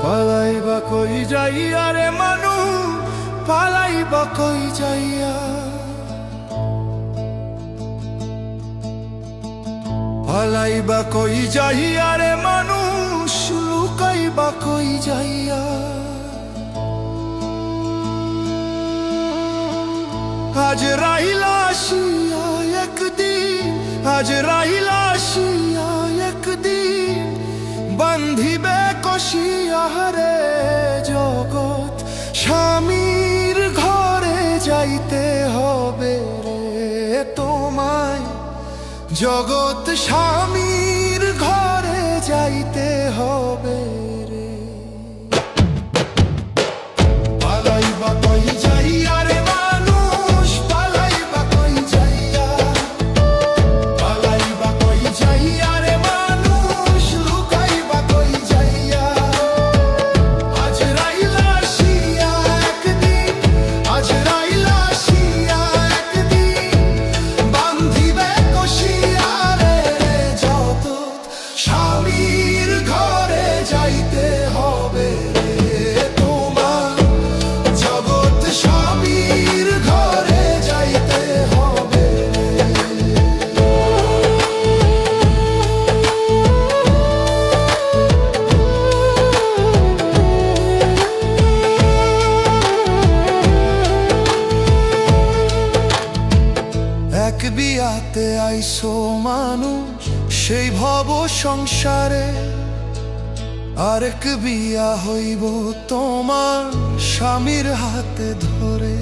পালাইবা কই যাইয়া রে মানু, পালাইবা কই যাইয়া, পালাইবা কই যাইয়া রে মানুষ, লুকাইবা কই যাইয়া। আজ রাইলা আসিয়া একদিন, আজ রাইলা আসিয়া একদিন, বান্ধিবে কষিয়া রে জগৎ, স্বামীর ঘরে যাইতে হবে রে তোমায়, জগৎ স্বামীর ঘরে যাইতে হবে রে। পালাইবা কই যাইয়া রে মানুষ, পালাইবা কই যাইয়া, পালাইবা কই যাইয়া রে মানুষ, লুকাইবা কই যাইয়া। আজ রাইলা আসিয়া একদিন, আজ রাইলা আসিয়া একদিন, বান্ধিবে কষিয়া রে জগৎ, স্বামীর ঘরে যাইতে হবে রে তোমার, জগৎ স্বামীর ঘরে যাইতে হবে রে। এক বিয়াতে আইসো মানুষ সেই ভব সংসারে, আরেক বিয়া হইব তোমার স্বামীর হাতে ধরে।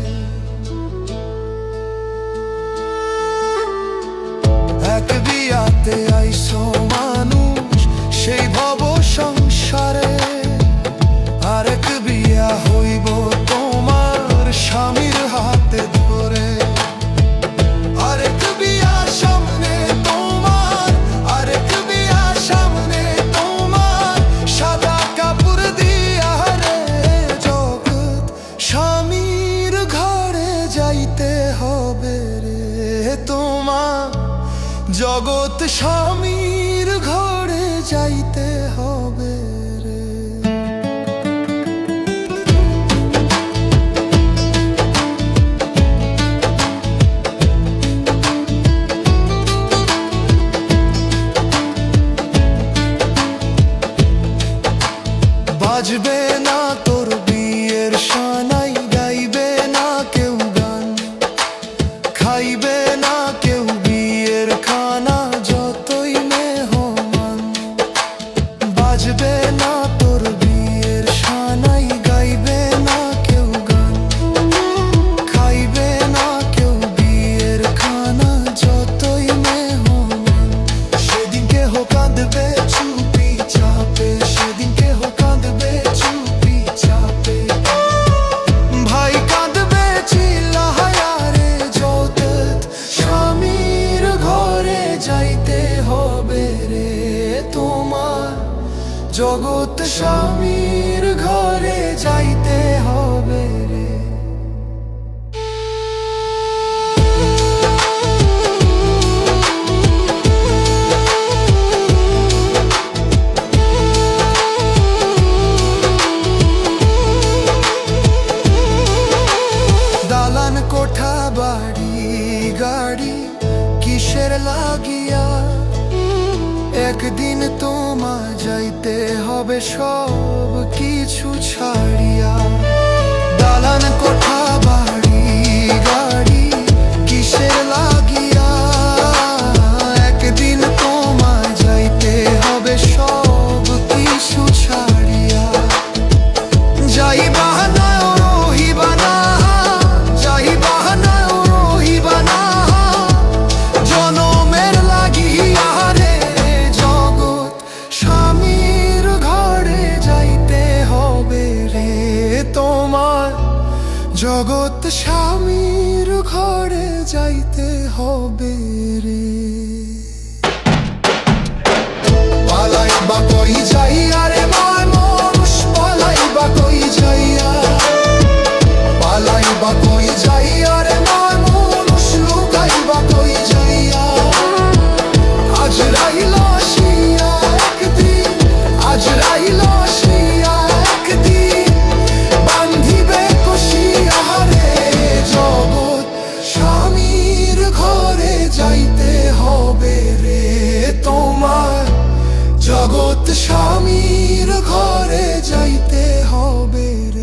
এক বিয়াতে আইসো মানুষ সেই ভব সংসারে, আরেক বিয়া হইব তোমার স্বামীর হাতে ধরে। আরেক বিয়া সামনে তোমার, আরেক বিয়া সামনে তোমার, সাদা কাপড় দিয়া রে জগৎ, স্বামীর ঘরে যাইতে হবে রে তোমার, জগৎ স্বামীর ঘরে যাইতে হবে রে। বাজবে না তোর বিয়ের সানাই, গাইবে না কেউ গান, খাইবে না কেউ বিয়ের খানা, যতই মেহমান। বাজবে না তোর বিয়ের সানাই, গাইবে না কেউ গান, খাইবে না কেউ বিয়ের খানা, যতই মেহমান। সেদিন কেহ কাঁদবে চুপি চাপে, সেদিন কেহ কাঁদবে চুপি চাপে, ভাই কাঁদবে চিল্লায়া রে জগৎ, স্বামীর ঘরে যাইতে হবে রে তোমার, জগৎ স্বামীর ঘরে যাইতে হবে রে। দালান কোঠা বাড়ি গাড়ি কিসের লাগিয়া, একদিন তোমা যাইতে হবে সব কিছু ছাড়িয়া। দালান কোঠা বাড়ি গাড়ি কিসের লাগিয়া, একদিন তোমা যাইতে হবে সব কিছু ছাড়িয়া। যাইবা না রহিবা না, যাইবা না রহিবা না, জনমের লাগিয়া রে জগৎ, স্বামীর ঘরে যাইতে হবে রে তোমার, জগৎ স্বামীর ঘরে যাইতে হবে রে। পালাইবা কই যাইয়া রে মানুষ, পালাইবা কই যাইয়া, পালাইবা কই যাইয়া রে মানুষ, লুকাইবা কই যাইয়া। আজ রাইলা আসিয়া একদিন, আজ রাইলা আসিয়া সৎ স্বামীর ঘরে যাইতে হবে রে।